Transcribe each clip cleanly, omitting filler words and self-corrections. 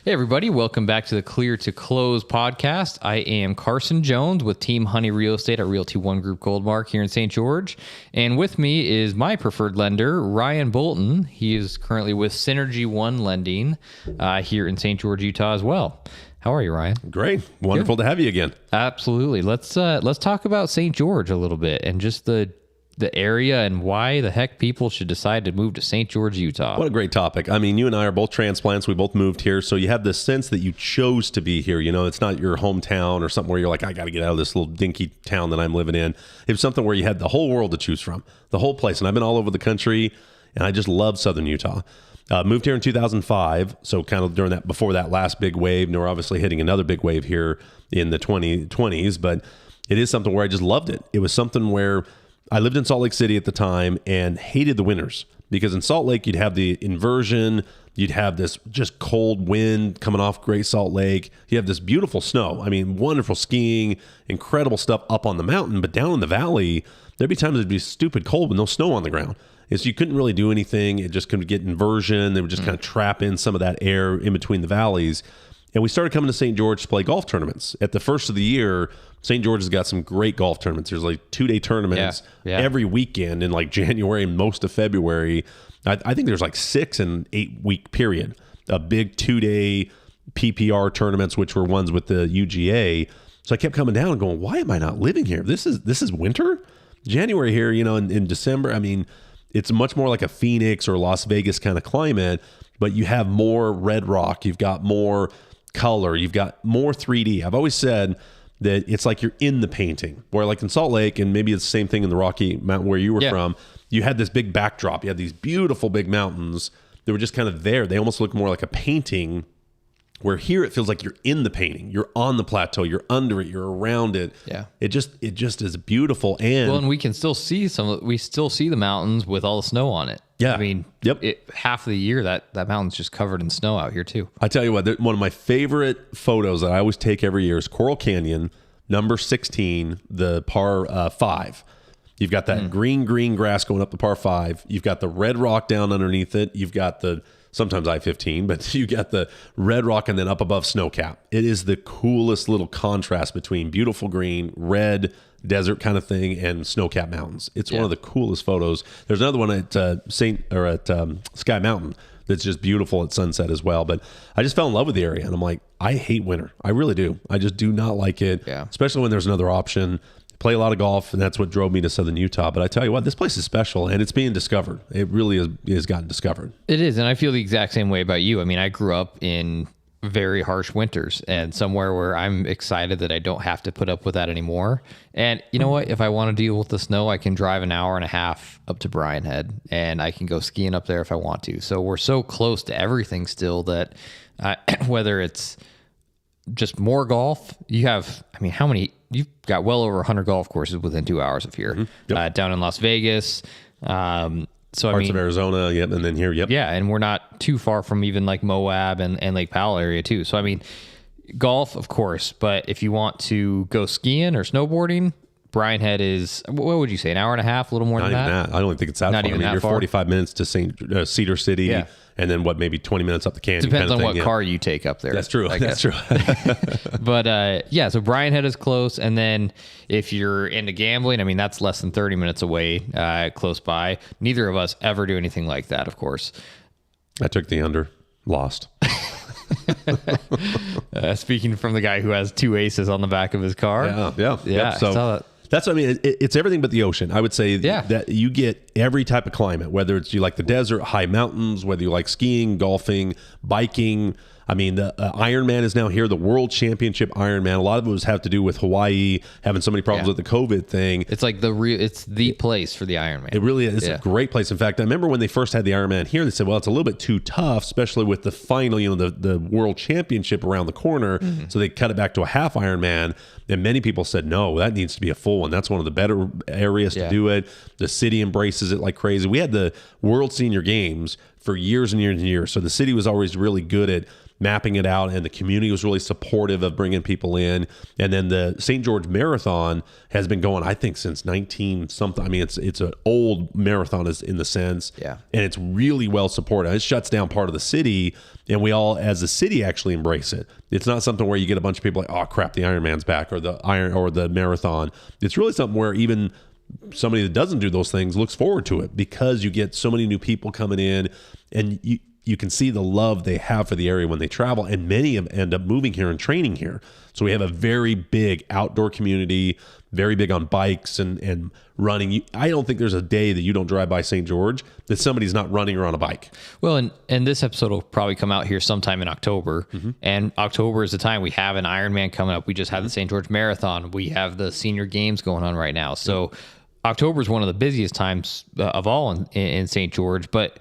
Hey, everybody. Welcome back to the Clear to Close podcast. I am Carson Jones with Team Honey Real Estate at Realty One Group Goldmark here in St. George. And with me is my preferred lender, Ryan Bolton. He is currently with Synergy One Lending here in St. George, Utah as well. How are you, Ryan? Great. Wonderful to have you again. Absolutely. Let's talk about St. George a little bit and just the area and why the heck people should decide to move to St. George, Utah. What a great topic. I mean, you and I are both transplants. We both moved here. So you have this sense that you chose to be here. You know, it's not your hometown or something where you're like, I got to get out of this little dinky town that I'm living in. It was something where you had the whole world to choose from, the whole place. And I've been all over the country and I just love Southern Utah. Moved here in 2005. So kind of before that last big wave. And we're obviously hitting another big wave here in the 2020s, but it is something where I just loved it. It was something where I lived in Salt Lake City at the time and hated the winters because in Salt Lake, you'd have the inversion. You'd have this just cold wind coming off Great Salt Lake. You have this beautiful snow. I mean, wonderful skiing, incredible stuff up on the mountain. But down in the valley, there'd be times it'd be stupid cold with no snow on the ground. And so you couldn't really do anything. It just could get inversion. They would just kind of trap in some of that air in between the valleys. And we started coming to St. George to play golf tournaments. At the first of the year, St. George has got some great golf tournaments. There's like 2-day tournaments every weekend in like January and most of February. I think there's like 6 and 8 week period. A big 2-day PPR tournaments, which were ones with the UGA. So I kept coming down and going, why am I not living here? This is winter? January here, you know, in December, I mean, it's much more like a Phoenix or Las Vegas kind of climate, but you have more red rock. You've got more color. You've got more 3D. I've always said that it's like you're in the painting, where like in Salt Lake, and maybe it's the same thing in the Rocky Mountain where you were from, you had this big backdrop. You had these beautiful big mountains that were just kind of there. They almost look more like a painting, where here it feels like you're in the painting. You're on the plateau. You're under it. You're around it. Yeah. It just is beautiful. And we can still see we still see the mountains with all the snow on it. Yeah. I mean, half of the year that mountain's just covered in snow out here too. I tell you what, one of my favorite photos that I always take every year is Coral Canyon, number 16, the par 5. You've got that green grass going up the par 5. You've got the red rock down underneath it. You've got sometimes I-15, but you got the red rock and then up above snowcap. It is the coolest little contrast between beautiful green, red, desert kind of thing, and snowcap mountains. It's one of the coolest photos. There's another one at Sky Mountain that's just beautiful at sunset as well. But I just fell in love with the area, and I'm like, I hate winter. I really do. I just do not like it, especially when there's another option. Play a lot of golf, and that's what drove me to Southern Utah. But I tell you what, this place is special, and it's being discovered. It really is gotten discovered. It is, and I feel the exact same way about you. I mean, I grew up in very harsh winters, and somewhere where I'm excited that I don't have to put up with that anymore. And you know what? If I want to deal with the snow, I can drive an hour and a half up to Bryan Head, and I can go skiing up there if I want to. So we're so close to everything still that whether it's just more golf, you have, I mean, how many? You've got well over 100 golf courses within 2 hours of here. Down in Las Vegas. So Parts of Arizona, and then here, Yeah, and we're not too far from even like Moab and Lake Powell area too. So, I mean, golf, of course, but if you want to go skiing or snowboarding, Bryan Head is, what would you say, an hour and a half, a little more than that? Not even that. I don't think it's that not far. Even I mean, that you're far. 45 minutes to Cedar City, and then maybe 20 minutes up the canyon. Depends kind of on what car you take up there. That's true. That's true. But so Bryan Head is close. And then if you're into gambling, I mean, that's less than 30 minutes away, close by. Neither of us ever do anything like that, of course. I took the under, lost. Speaking from the guy who has 2 aces on the back of his car. Yeah. So I saw that. That's what I mean. It's everything but the ocean. I would say that you get every type of climate, whether it's you like the desert, high mountains, whether you like skiing, golfing, biking. I mean, the Ironman is now here, the World Championship Ironman. A lot of it have to do with Hawaii having so many problems with the COVID thing. It's like it's the place for the Ironman. It really is. It's a great place. In fact, I remember when they first had the Ironman here, they said, well, it's a little bit too tough, especially with the final, the World Championship around the corner. So they cut it back to a half Ironman. And many people said, no, that needs to be a full one. That's one of the better areas to do it. The city embraces it like crazy. We had the World Senior Games for years and years and years. So the city was always really good at mapping it out, and the community was really supportive of bringing people in. And then the St. George Marathon has been going, I think, since 19 something. I mean, it's an old marathon is in the sense, yeah, and it's really well supported. It shuts down part of the city, and we all, as a city, actually embrace it. It's not something where you get a bunch of people like, oh crap, the Ironman's back, or the marathon. It's really something where even somebody that doesn't do those things looks forward to it, because you get so many new people coming in, and you can see the love they have for the area when they travel, and many of them end up moving here and training here. So we have a very big outdoor community, very big on bikes and running. I don't think there's a day that you don't drive by St. George that somebody's not running or on a bike. Well, and this episode will probably come out here sometime in October. And October is the time we have an Ironman coming up. We just had the St. George Marathon. We have the Senior Games going on right now. So October is one of the busiest times of all in St. George, but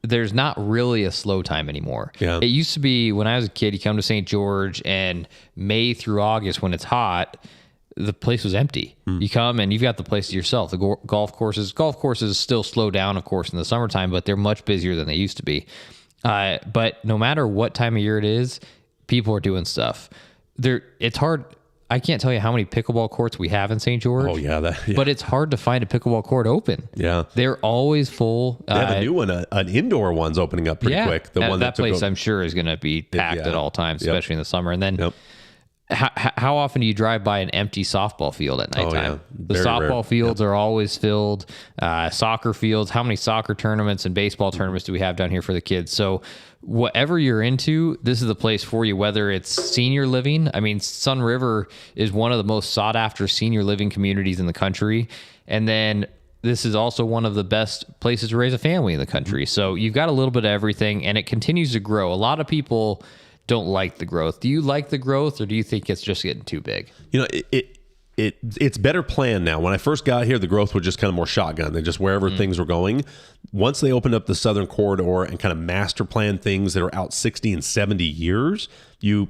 there's not really a slow time anymore. Yeah. It used to be when I was a kid, you come to St. George, and May through August when it's hot, the place was empty. You come and you've got the place to yourself. The golf courses still slow down, of course, in the summertime, but they're much busier than they used to be. But no matter what time of year it is, people are doing stuff. It's hard. I can't tell you how many pickleball courts we have in St. George. Oh yeah, but it's hard to find a pickleball court open. Yeah, they're always full. They have a new one, an indoor one's opening up pretty quick. The one that place I'm sure is going to be packed at all times, especially in the summer. And then how often do you drive by an empty softball field at nighttime? The softball fields are always filled. Soccer fields. How many soccer tournaments and baseball tournaments do we have down here for the kids? So whatever you're into, this is the place for you, whether it's senior living. I mean, Sun River is one of the most sought after senior living communities in the country. And then this is also one of the best places to raise a family in the country. So you've got a little bit of everything, and it continues to grow. A lot of people don't like the growth. Do you like the growth, or do you think it's just getting too big? You know, it's better planned now. When I first got here, the growth was just kind of more shotgun. They just wherever things were going. Once they opened up the southern corridor and kind of master plan things that are out 60 and 70 years, you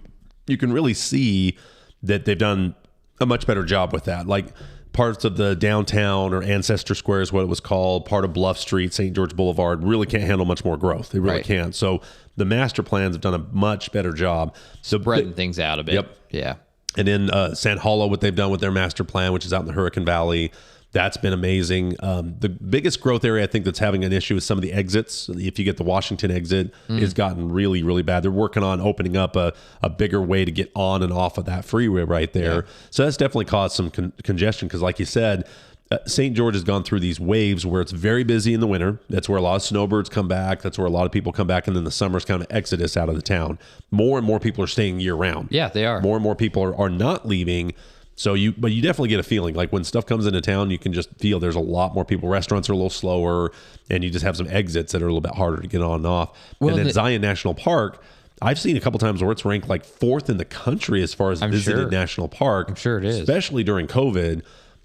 can really see that they've done a much better job with that. Like parts of the downtown, or Ancestor Square is what it was called, part of Bluff Street, St. George Boulevard, really can't handle much more growth. They really can't. So the master plans have done a much better job. So spreading things out a bit. Yep. Yeah. And then Sand Hollow, what they've done with their master plan, which is out in the Hurricane Valley, that's been amazing. The biggest growth area I think that's having an issue is some of the exits. If you get the Washington exit, it's gotten really, really bad. They're working on opening up a bigger way to get on and off of that freeway right there. Yeah. So that's definitely caused some congestion, because like you said, St. George has gone through these waves where it's very busy in the winter. That's where a lot of snowbirds come back. That's where a lot of people come back. And then the summer's kind of exodus out of the town. More and more people are staying year round. Yeah, they are. More and more people are not leaving. So but you definitely get a feeling like when stuff comes into town, you can just feel there's a lot more people. Restaurants are a little slower, and you just have some exits that are a little bit harder to get on and off. Well, and then Zion National Park, I've seen a couple times where it's ranked like 4th in the country as far as visited national park. I'm sure it is. Especially during COVID.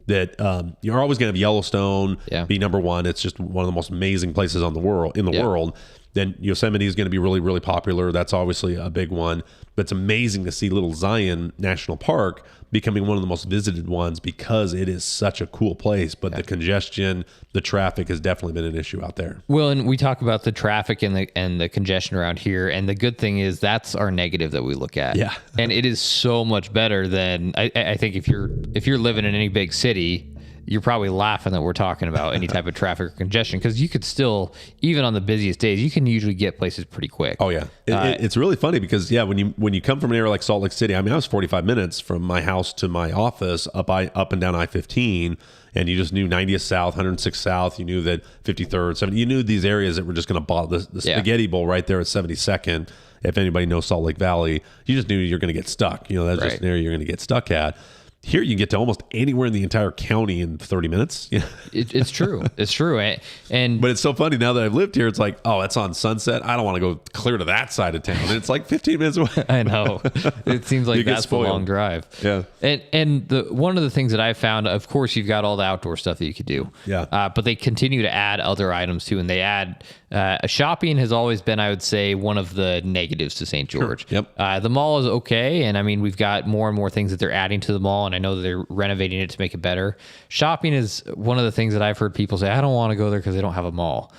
That you're always going to have Yellowstone be number one. It's just one of the most amazing places in the world. Then Yosemite is going to be really, really popular. That's obviously a big one. But it's amazing to see Little Zion National Park becoming one of the most visited ones, because it is such a cool place. But the congestion, the traffic has definitely been an issue out there. Well, and we talk about the traffic and the congestion around here. And the good thing is that's our negative that we look at. Yeah. And it is so much better than I think if you're living in any big city, you're probably laughing that we're talking about any type of traffic or congestion, because you could still, even on the busiest days, you can usually get places pretty quick. Oh yeah, it's really funny because when you come from an area like Salt Lake City, I mean, I was 45 minutes from my house to my office up and down I-15, and you just knew 90th South, 106 South. You knew that 53rd, 70. You knew these areas that were just going to bottle the spaghetti bowl right there at 72nd. If anybody knows Salt Lake Valley, you just knew you're going to get stuck. That's just an area you're going to get stuck at. Here you can get to almost anywhere in the entire county in 30 minutes. It's true. It's true. But it's so funny now that I've lived here. It's like, oh, it's on Sunset. I don't want to go clear to that side of town. And it's like 15 minutes away. I know. It seems like that's a long drive. Yeah. And one of the things that I found, of course, you've got all the outdoor stuff that you could do. Yeah. But they continue to add other items too. And they add, shopping has always been, I would say, one of the negatives to St. George. Sure. Yep. The mall is okay. And I mean, we've got more and more things that they're adding to the mall. And I know that they're renovating it to make it better. Shopping is one of the things that I've heard people say, I don't want to go there because they don't have a mall.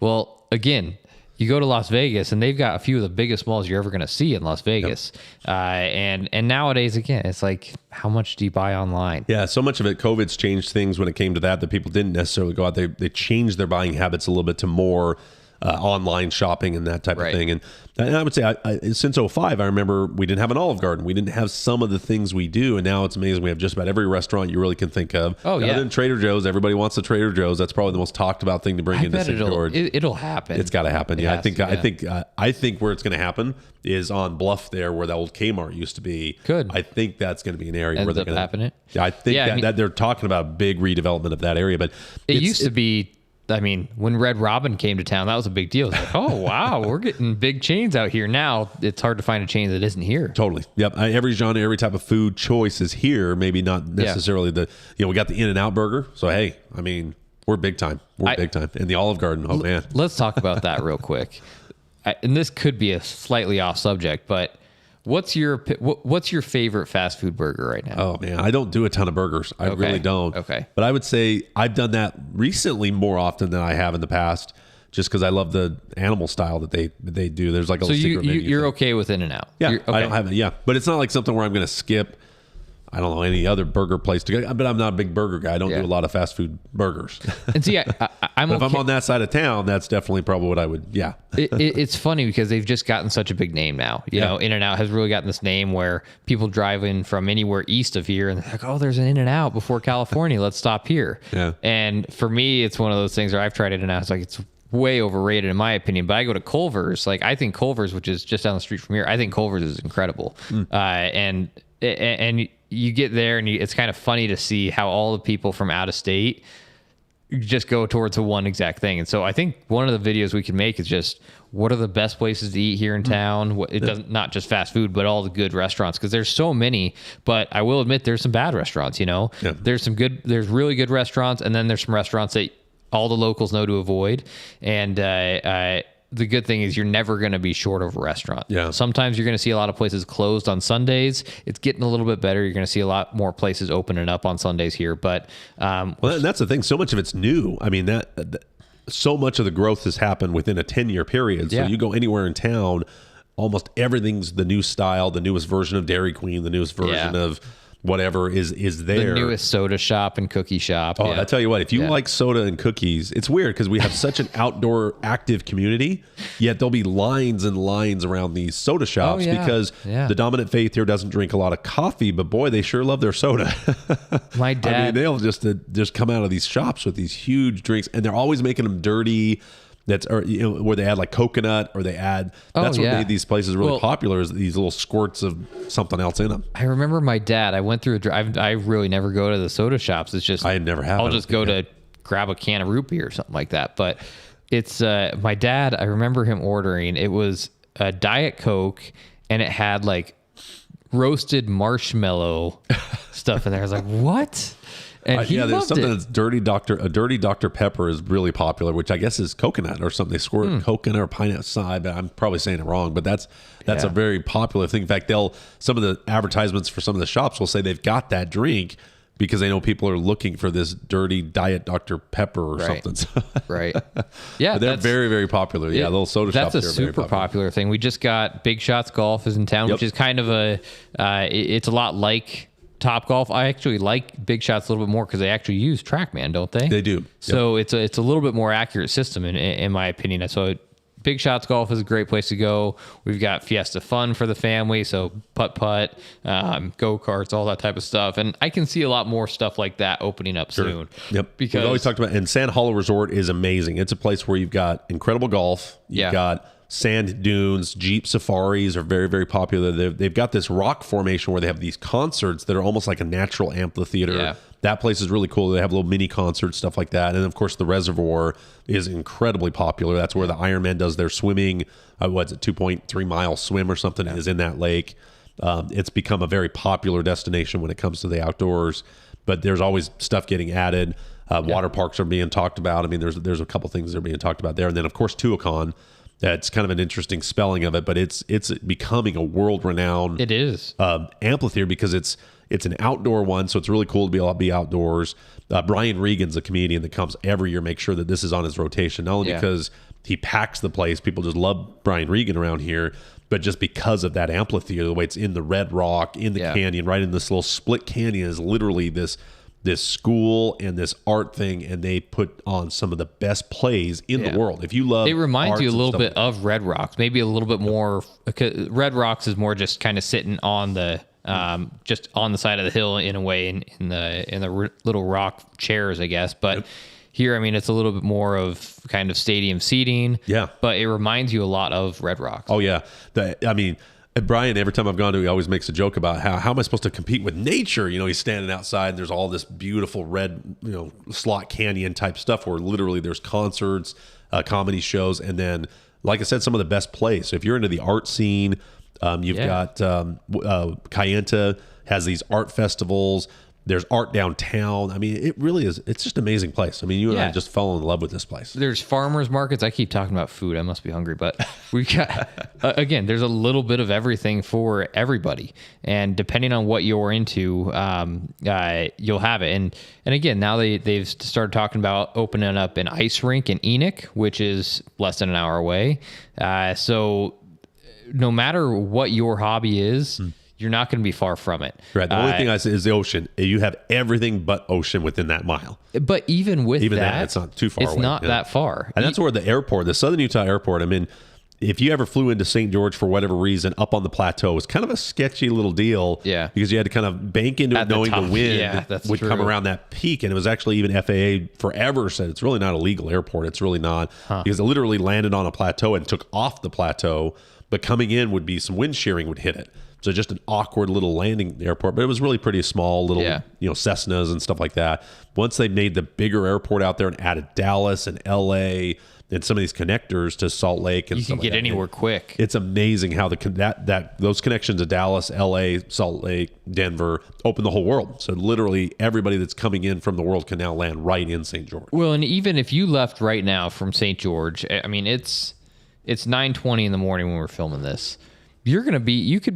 Well, again, you go to Las Vegas and they've got a few of the biggest malls you're ever going to see in Las Vegas. And nowadays, again, it's like, how much do you buy online? Yeah, so much of it, COVID's changed things when it came to that people didn't necessarily go out. They changed their buying habits a little bit to more online shopping and that type of thing. And I would say since '05, I remember we didn't have an Olive Garden. We didn't have some of the things we do. And now it's amazing. We have just about every restaurant you really can think of. Oh, yeah. Other than Trader Joe's, everybody wants the Trader Joe's. That's probably the most talked about thing to bring into St. George. It'll happen. It's got to happen. Yeah, I think where it's going to happen is on Bluff there, where the old Kmart used to be. Good. I think that's going to be an area where they're going to happen. Yeah, I think that they're talking about a big redevelopment of that area. But it used to be. I mean, when Red Robin came to town, that was a big deal. It's like, oh, wow, we're getting big chains out here. Now it's hard to find a chain that isn't here. Totally. Yep. Every genre, every type of food choice is here. Maybe not necessarily we got the In-N-Out burger. So, hey, I mean, we're big time. We're big time. And the Olive Garden, oh, man. Let's talk about that real quick. And this could be a slightly off subject, but what's your favorite fast food burger right now? Oh, man, I don't do a ton of burgers. I really don't. Okay. But I would say I've done that recently more often than I have in the past, just because I love the animal style that they do. There's like a secret menu. You're okay with In-N-Out? Yeah, okay. I don't have it. Yeah, but it's not like something where I'm going to skip, I don't know, any other burger place to go. But I'm not a big burger guy. I don't do a lot of fast food burgers. And see, I'm but if I'm on that side of town, that's definitely probably what I would, It's funny because they've just gotten such a big name now. You know, In-N-Out has really gotten this name where people drive in from anywhere east of here and they're like, oh, there's an In-N-Out before California. Let's stop here. Yeah. And for me, it's one of those things where I've tried In-N-Out. It's like, it's way overrated in my opinion, but I go to Culver's. Like, I think Culver's, which is just down the street from here, I think Culver's is incredible. And you get there and it's kind of funny to see how all the people from out of state just go towards the one exact thing. And so I think one of the videos we can make is just, what are the best places to eat here in town? It doesn't, not just fast food, but all the good restaurants, because there's so many. But I will admit there's some bad restaurants. There's really good restaurants, and then there's some restaurants that all the locals know to avoid. And the good thing is you're never going to be short of a restaurant. Yeah. Sometimes you're going to see a lot of places closed on Sundays. It's getting a little bit better. You're going to see a lot more places opening up on Sundays here. But well, and that's the thing. So much of it's new. I mean, so much of the growth has happened within a 10-year period. So you go anywhere in town, almost everything's the new style, the newest version of Dairy Queen, the newest version of whatever is there. The newest soda shop and cookie shop. Oh, I tell you what, if you like soda and cookies, it's weird because we have such an outdoor active community, yet there'll be lines and lines around these soda shops because the dominant faith here doesn't drink a lot of coffee, but boy, they sure love their soda. My dad, I mean, they'll just come out of these shops with these huge drinks, and they're always making them dirty. Where they add like coconut, or they add. That's what made these places really popular, is these little squirts of something else in them. I remember my dad. I went through a drive. I really never go to the soda shops. It's just I never have. I'll just go to grab a can of root beer or something like that. But it's my dad. I remember him ordering. It was a Diet Coke, and it had like roasted marshmallow stuff in there. I was like, what? And there's something that's a dirty Dr. Pepper is really popular, which I guess is coconut or something. They squirt coconut or pineapple side, but I'm probably saying it wrong. But that's a very popular thing. In fact, some of the advertisements for some of the shops will say they've got that drink because they know people are looking for this dirty Diet Dr. Pepper or something. Right. Yeah, but they're very, very popular. Yeah, little soda shops. That's a super popular thing. We just got Big Shots Golf is in town, which is kind of it's a lot like Top Golf. I actually like Big Shots a little bit more because they actually use TrackMan, don't they? They do. So it's a little bit more accurate system in my opinion. So Big Shots Golf is a great place to go. We've got Fiesta Fun for the family, so putt-putt, go-karts, all that type of stuff. And I can see a lot more stuff like that opening up soon. Yep. Because we've always talked about, and Sand Hollow Resort is amazing. It's a place where you've got incredible golf. You've got sand dunes. Jeep safaris are very, very popular. They've got this rock formation where they have these concerts that are almost like a natural amphitheater. Yeah. That place is really cool. They have little mini concerts, stuff like that. And of course, the reservoir is incredibly popular. That's where the Ironman does their swimming. What's it, 2.3 mile swim or something is in that lake. It's become a very popular destination when it comes to the outdoors. But there's always stuff getting added. Water parks are being talked about. I mean, there's a couple things that are being talked about there. And then, of course, Tuacahn. That's kind of an interesting spelling of it, but it's becoming a world-renowned amphitheater because it's an outdoor one, so it's really cool to be able to be outdoors. Brian Regan's a comedian that comes every year, make sure that this is on his rotation, not only because He packs the place. People just love Brian Regan around here. But just because of that amphitheater, the way it's in the red rock, in the canyon, right in this little split canyon is literally this school and this art thing, and they put on some of the best plays in the world. If you love, it reminds you a little bit of Red Rocks, maybe a little bit more. Red Rocks is more just kind of sitting on the just on the side of the hill in a way, in the little rock chairs, I guess. But here, I mean, it's a little bit more of kind of stadium seating. Yeah, but it reminds you a lot of Red Rocks. Oh yeah, I mean. Brian, every time I've gone to, he always makes a joke about how am I supposed to compete with nature? You know, he's standing outside and there's all this beautiful red, slot canyon type stuff where literally there's concerts, comedy shows, and then, like I said, some of the best plays. So if you're into the art scene, you've got Kayenta has these art festivals. There's art downtown. I mean, it really is. It's just an amazing place. I mean, you and I just fell in love with this place. There's farmers markets. I keep talking about food. I must be hungry, but we got again. There's a little bit of everything for everybody, and depending on what you're into, you'll have it. And again, now they've started talking about opening up an ice rink in Enoch, which is less than an hour away. So no matter what your hobby is. You're not going to be far from it. Right. The only thing I say is the ocean. You have everything but ocean within that mile. But even that, it's not too far away. It's not that far. And that's where the airport, the Southern Utah airport, I mean, if you ever flew into St. George for whatever reason up on the plateau, it was kind of a sketchy little deal. Yeah. Because you had to kind of bank into it knowing the wind would come around that peak. And it was actually even FAA forever said it's really not a legal airport. It's really not. Because it literally landed on a plateau and took off the plateau. But coming in would be some wind shearing would hit it. So just an awkward little landing airport, but it was really pretty small, little, Cessnas and stuff like that. Once they made the bigger airport out there and added Dallas and LA and some of these connectors to Salt Lake and you can get anywhere quick. It's amazing how those connections to Dallas, LA, Salt Lake, Denver open the whole world. So literally everybody that's coming in from the world can now land right in St. George. Well, and even if you left right now from St. George, I mean, it's 9:20 in the morning when we're filming this. You could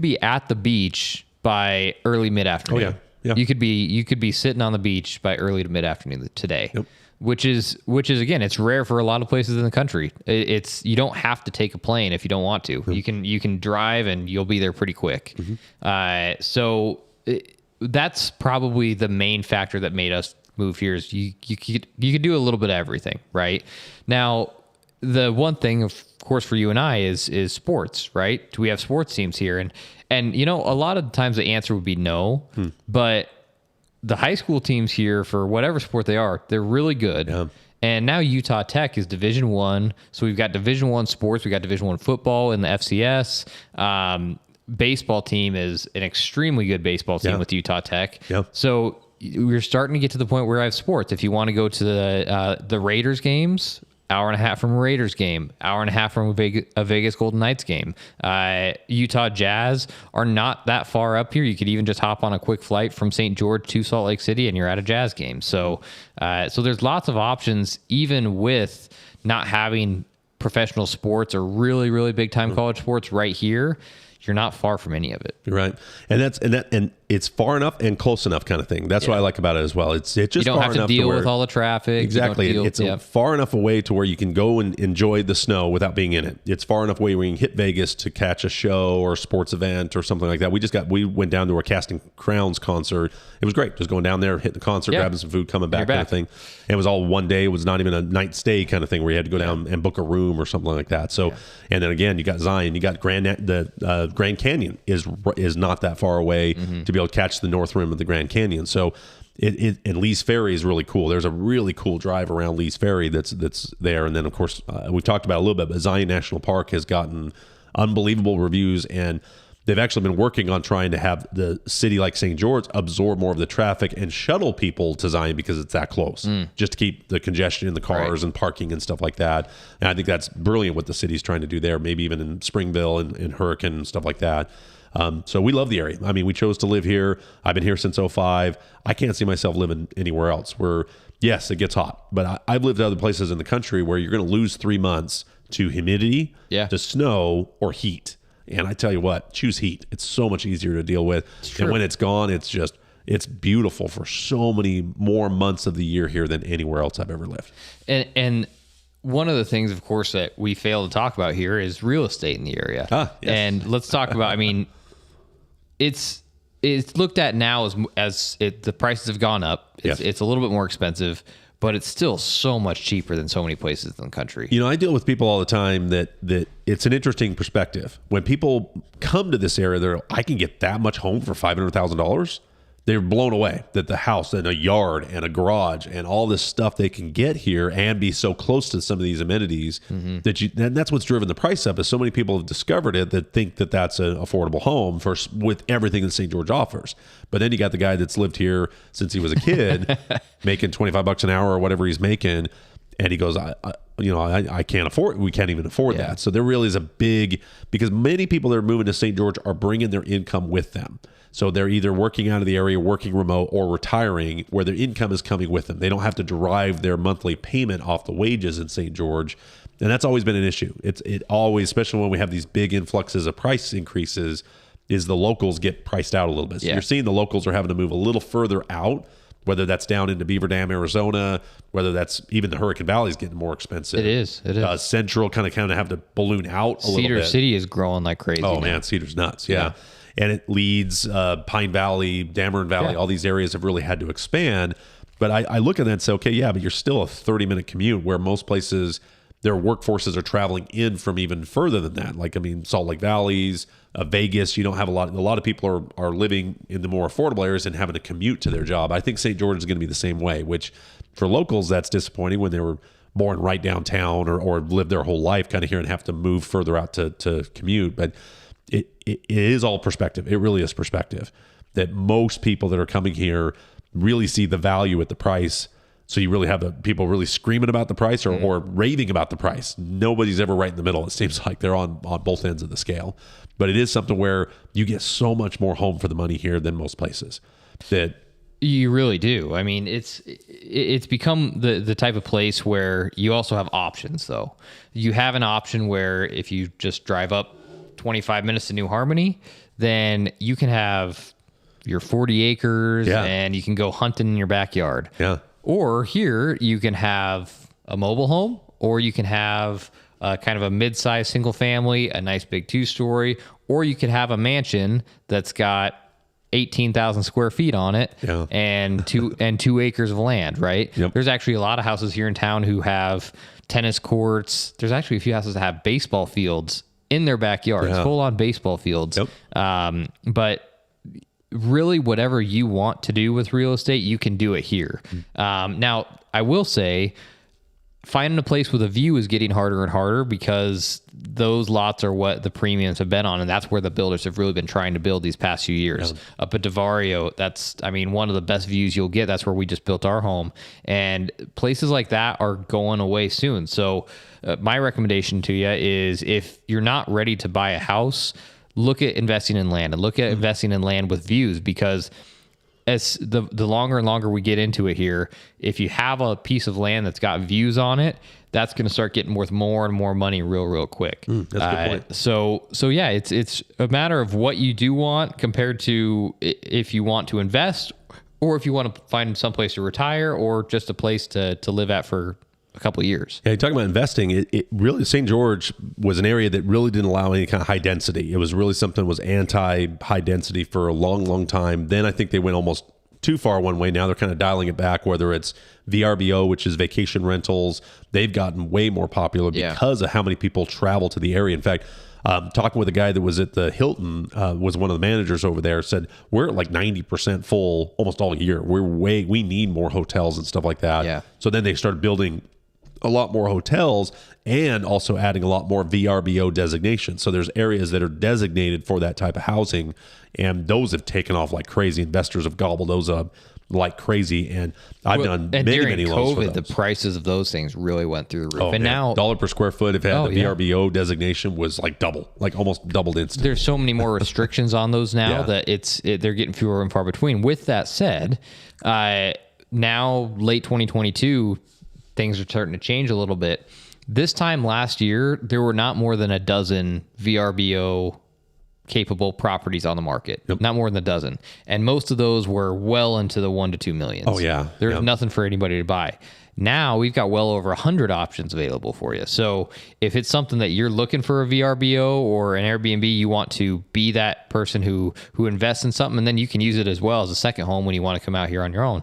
be at the beach by early mid-afternoon. Oh yeah. You could be sitting on the beach by early to mid-afternoon today. Yep. Which is again, it's rare for a lot of places in the country. You don't have to take a plane if you don't want to. Mm-hmm. You can drive and you'll be there pretty quick. Mm-hmm. That's probably the main factor that made us move here. Is you could do a little bit of everything, right? Now, the one thing, of course, for you and I is sports, right? Do we have sports teams here? And a lot of the times the answer would be no, but the high school teams here, for whatever sport they are, they're really good. Yeah. And now Utah Tech is Division I. So we've got Division I sports. We got Division I football in the FCS. Baseball team is an extremely good baseball team with Utah Tech. Yeah. So we're starting to get to the point where I have sports. If you want to go to the Raiders games, hour and a half from a Raiders game, hour and a half from a Vegas Golden Knights game. Utah Jazz are not that far up here. You could even just hop on a quick flight from St. George to Salt Lake City and you're at a Jazz game. So there's lots of options, even with not having professional sports or really, really big time college sports right here. You're not far from any of it. You're right. And it's far enough and close enough kind of thing. That's what I like about it as well. It's just you don't far have to enough deal where, with all the traffic. Exactly. It's far enough away to where you can go and enjoy the snow without being in it. It's far enough away where you can hit Vegas to catch a show or a sports event or something like that. We went down to a Casting Crowns concert. It was great. Just going down there, hitting the concert, grabbing some food, coming back, kind of thing. And it was all one day. It was not even a night stay kind of thing where you had to go down and book a room or something like that. So, and then again, you got Zion, you got the Grand Canyon is not that far away to be able to catch the north rim of the Grand Canyon. So and Lee's Ferry is really cool. There's a really cool drive around Lee's Ferry that's there. And then of course we've talked about it a little bit, but Zion National Park has gotten unbelievable reviews, and they've actually been working on trying to have the city like St. George absorb more of the traffic and shuttle people to Zion because it's that close, just to keep the congestion in the cars and parking and stuff like that. And I think that's brilliant what the city's trying to do there, maybe even in Springville and Hurricane and stuff like that. So we love the area. I mean, we chose to live here. I've been here since 2005. I can't see myself living anywhere else where, yes, it gets hot, but I've lived other places in the country where you're going to lose 3 months to humidity, to snow, or heat. And I tell you what, choose heat. It's so much easier to deal with. And when it's gone, it's beautiful for so many more months of the year here than anywhere else I've ever lived. And one of the things, of course, that we fail to talk about here is real estate in the area. Yes. And let's talk about, I mean, it's looked at now as the prices have gone up. It's a little bit more expensive, but it's still so much cheaper than so many places in the country. You know, I deal with people all the time that it's an interesting perspective. When people come to this area, I can get that much home for $500,000. They're blown away that the house and a yard and a garage and all this stuff they can get here and be so close to some of these amenities and that's what's driven the price up. Is so many people have discovered it that think that that's an affordable home with everything that St. George offers. But then you got the guy that's lived here since he was a kid, making $25 an hour or whatever he's making, and he goes, I can't afford. We can't even afford that. So there really is a big, because many people that are moving to St. George are bringing their income with them. So they're either working out of the area, working remote, or retiring, where their income is coming with them. They don't have to derive their monthly payment off the wages in St. George. And that's always been an issue. It always, especially when we have these big influxes of price increases, is the locals get priced out a little bit. So you're seeing the locals are having to move a little further out, whether that's down into Beaver Dam, Arizona, whether that's even the Hurricane Valley is getting more expensive. It is. Central kind of have to balloon out a little bit. Cedar City is growing like crazy. Oh, man, Cedar's nuts. Yeah. And it leads Pine Valley, Dameron Valley, all these areas have really had to expand. But I look at that and say, okay, yeah, but you're still a 30-minute commute, where most places, their workforces are traveling in from even further than that. Like, I mean, Salt Lake Valleys, Vegas, you don't have a lot of people are living in the more affordable areas and having to commute to their job. I think St. George is going to be the same way, which for locals, that's disappointing when they were born right downtown or lived their whole life kind of here and have to move further out to commute. But it is all perspective. It really is perspective, that most people that are coming here really see the value at the price. So you really have the people really screaming about the price or raving about the price. Nobody's ever right in the middle. It seems like they're on both ends of the scale. But it is something where you get so much more home for the money here than most places. That you really do. I mean, it's become the type of place where you also have options, though. You have an option where if you just drive up 25 minutes to New Harmony, then you can have your 40 acres and you can go hunting in your backyard. Yeah. Or here you can have a mobile home, or you can have kind of a mid-sized single family, a nice big 2-story, or you could have a mansion that's got 18,000 square feet on it and 2 acres of land, right? Yep. There's actually a lot of houses here in town who have tennis courts. There's actually a few houses that have baseball fields in their backyards, full-on baseball fields. Yep. But really, whatever you want to do with real estate, you can do it here. Now, I will say, finding a place with a view is getting harder and harder, because those lots are what the premiums have been on, and that's where the builders have really been trying to build these past few years. Up at Devario, that's, I mean, one of the best views you'll get. That's where we just built our home, and places like that are going away soon. So my recommendation to you is, if you're not ready to buy a house, look at investing in land, and look at investing in land with views, because as the longer and longer we get into it here, if you have a piece of land that's got views on it, that's going to start getting worth more and more money real quick. That's a good point. So yeah, it's a matter of what you do want compared to if you want to invest, or if you want to find someplace to retire, or just a place to live at for a couple of years. Yeah, you're talking about investing. It really, St. George was an area that really didn't allow any kind of high density. It was really something that was anti-high density for a long time. Then I think they went almost too far one way. Now they're kind of dialing it back, whether it's VRBO, which is vacation rentals. They've gotten way more popular because of how many people travel to the area. In fact, talking with a guy that was at the Hilton, was one of the managers over there, said we're at like 90% full almost all year. We need more hotels and stuff like that. Yeah. So then they started building a lot more hotels and also adding a lot more VRBO designations. So there's areas that are designated for that type of housing, and those have taken off like crazy. Investors have gobbled those up like crazy, and I've done many loans for those. The prices of those things really went through the roof. And now dollar per square foot, if it had the VRBO designation, was like almost doubled instantly. There's so many more restrictions on those now that they're getting fewer and far between. With that said, now late 2022, things are starting to change a little bit. This time last year, there were not more than a dozen VRBO capable properties on the market. Not more than a dozen. And most of those were well into the 1 to 2 millions. Oh, yeah. There's nothing for anybody to buy. Now we've got well over 100 options available for you. So if it's something that you're looking for a VRBO or an Airbnb, you want to be that person who invests in something, and then you can use it as well as a second home when you want to come out here on your own.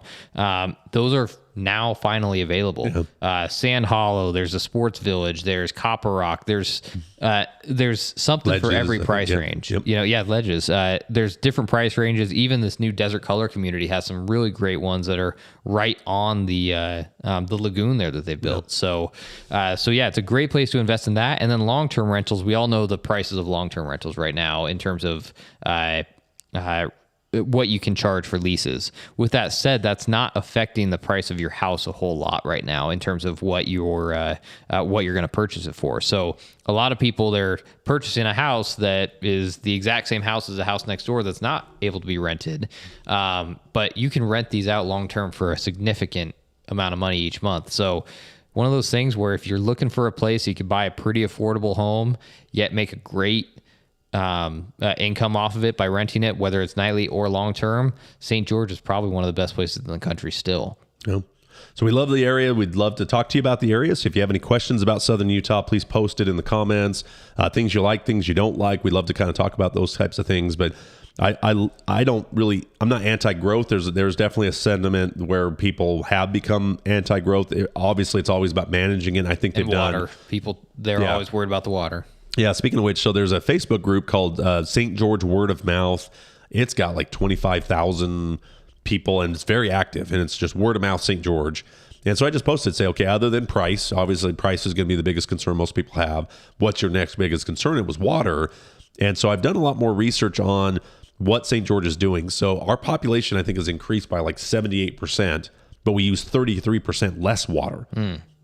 Those are now finally available. Sand Hollow, there's a Sports Village, there's Copper Rock, there's something Ledges, for every price range. Ledges. There's different price ranges. Even this new Desert Color community has some really great ones that are right on the lagoon there that they've built. So it's a great place to invest in that. And then long-term rentals, we all know the prices of long-term rentals right now in terms of what you can charge for leases. With that said, that's not affecting the price of your house a whole lot right now in terms of what you're going to purchase it for. So a lot of people, they're purchasing a house that is the exact same house as the house next door that's not able to be rented. But you can rent these out long term for a significant amount of money each month. So one of those things where if you're looking for a place you could buy a pretty affordable home yet make a great income off of it by renting it, whether it's nightly or long term, St. George is probably one of the best places in the country still. Yeah. So we love the area. We'd love to talk to you about the area. So if you have any questions about Southern Utah, please post it in the comments. Things you like, things you don't like. We'd love to kind of talk about those types of things. But I'm not anti-growth. There's definitely a sentiment where people have become anti-growth. Obviously, it's always about managing it. I think they've done. People, they're always worried about the water. Yeah, speaking of which, so there's a Facebook group called St. George Word of Mouth. It's got like 25,000 people, and it's very active, and it's just word of mouth St. George. And so I just posted, say, okay, other than price, obviously price is going to be the biggest concern most people have. What's your next biggest concern? It was water. And so I've done a lot more research on what St. George is doing. So our population, I think, has increased by like 78%, but we use 33% less water.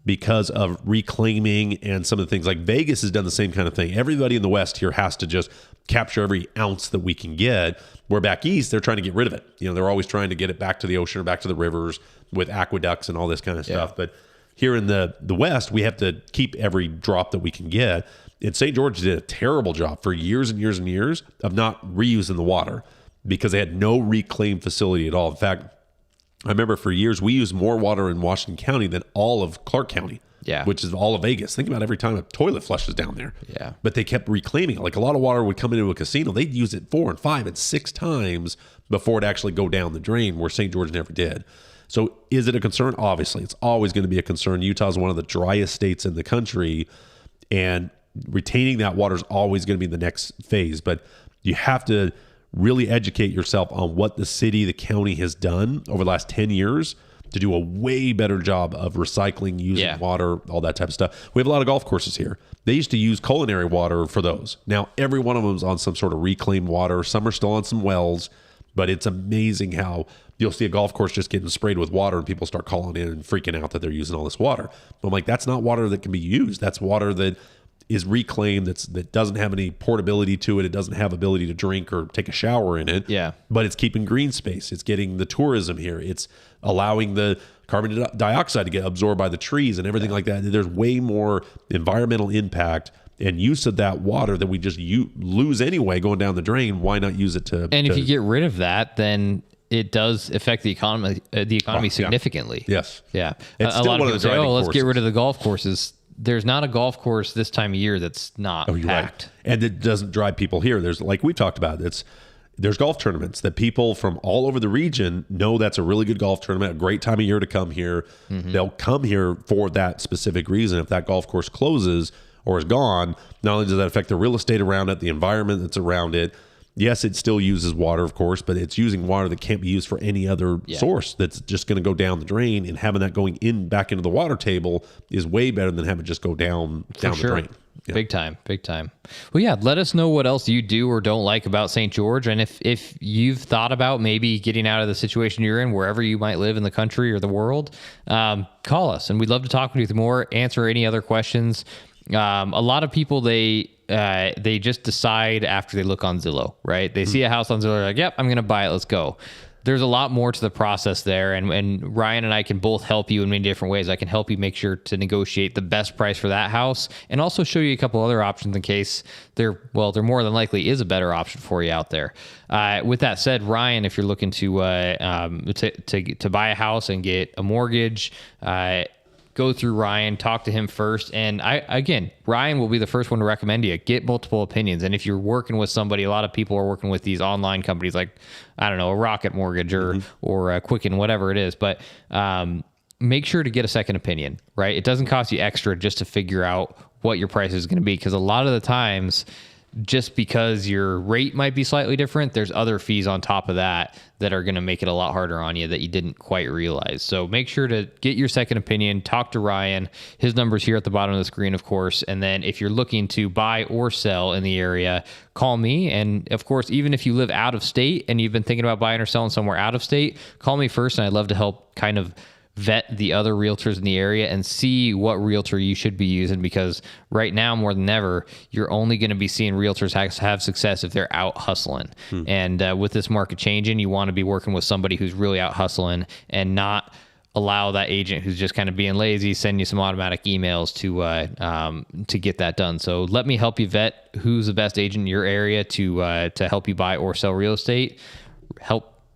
Because of reclaiming and some of the things. Like Vegas has done the same kind of thing. Everybody in the West here has to just capture every ounce that we can get. Where back East, they're trying to get rid of it. They're always trying to get it back to the ocean or back to the rivers with aqueducts and all this kind of stuff. But here in the West, we have to keep every drop that we can get. And St. George did a terrible job for years and years and years of not reusing the water because they had no reclaimed facility at all. In fact, I remember for years, we used more water in Washington County than all of Clark County, which is all of Vegas. Think about every time a toilet flushes down there. Yeah. But they kept reclaiming it. Like a lot of water would come into a casino. They'd use it 4 and 5 and 6 times before it actually go down the drain, where St. George never did. So is it a concern? Obviously, it's always going to be a concern. Utah is one of the driest states in the country, and retaining that water is always going to be the next phase. But you have to really educate yourself on what the city, the county has done over the last 10 years to do a way better job of recycling, using water, all that type of stuff. We have a lot of golf courses here. They used to use culinary water for those. Now, every one of them is on some sort of reclaimed water. Some are still on some wells, but it's amazing how you'll see a golf course just getting sprayed with water and people start calling in and freaking out that they're using all this water. But I'm like, that's not water that can be used. That's water that is reclaimed, that doesn't have any portability to it. It doesn't have ability to drink or take a shower in it. Yeah. But it's keeping green space. It's getting the tourism here. It's allowing the carbon dioxide to get absorbed by the trees and everything like that. There's way more environmental impact and use of that water that we just lose anyway going down the drain. Why not use it to... And if you get rid of that, then it does affect the economy significantly. Yes. Yeah. It's a still lot one of of people the say, driving let's get forces. rid of the golf courses. There's not a golf course this time of year that's not packed. Right. And it doesn't drive people here. There's, like we talked about, there's golf tournaments that people from all over the region know that's a really good golf tournament, a great time of year to come here. They'll come here for that specific reason. If that golf course closes or is gone, not only does that affect the real estate around it, the environment that's around it. Yes, it still uses water, of course, but it's using water that can't be used for any other source that's just going to go down the drain, and having that going back into the water table is way better than having it just go down the drain. Yeah. Big time. Well, yeah, let us know what else you do or don't like about St. George. And if you've thought about maybe getting out of the situation you're in, wherever you might live in the country or the world, call us and we'd love to talk with you more, answer any other questions. A lot of people, they just decide after they look on Zillow, right? They see a house on Zillow, they're like, yep, I'm going to buy it. Let's go. There's a lot more to the process there. And Ryan and I can both help you in many different ways. I can help you make sure to negotiate the best price for that house and also show you a couple other options in case there more than likely is a better option for you out there. With that said, Ryan, if you're looking to buy a house and get a mortgage, go through Ryan, talk to him first. And Ryan will be the first one to recommend you. Get multiple opinions. And if you're working with somebody, a lot of people are working with these online companies like, I don't know, a Rocket Mortgage or a Quicken, whatever it is. But make sure to get a second opinion, right? It doesn't cost you extra just to figure out what your price is going to be. Because a lot of the times, just because your rate might be slightly different, there's other fees on top of that are going to make it a lot harder on you that you didn't quite realize. So make sure to get your second opinion, talk to Ryan. His number's here at the bottom of the screen, of course. And then if you're looking to buy or sell in the area, call me. And of course, even if you live out of state and you've been thinking about buying or selling somewhere out of state, call me first. And I'd love to help kind of vet the other realtors in the area and see what realtor you should be using, because right now more than ever, you're only going to be seeing realtors have success if they're out hustling. And with this market changing, you want to be working with somebody who's really out hustling and not allow that agent who's just kind of being lazy send you some automatic emails to get that done. So let me help you vet who's the best agent in your area to help you buy or sell real estate.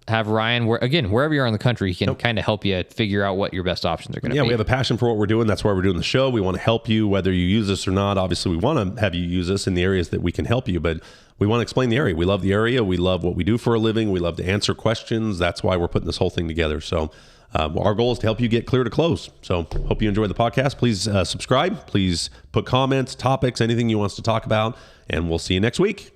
Have Ryan, wherever you are in the country, he can kind of help you figure out what your best options are going to be. Yeah, we have a passion for what we're doing. That's why we're doing the show. We want to help you, whether you use us or not. Obviously, we want to have you use us in the areas that we can help you, but we want to explain the area. We love the area. We love what we do for a living. We love to answer questions. That's why we're putting this whole thing together. So our goal is to help you get clear to close. So hope you enjoy the podcast. Please subscribe. Please put comments, topics, anything you want us to talk about, and we'll see you next week.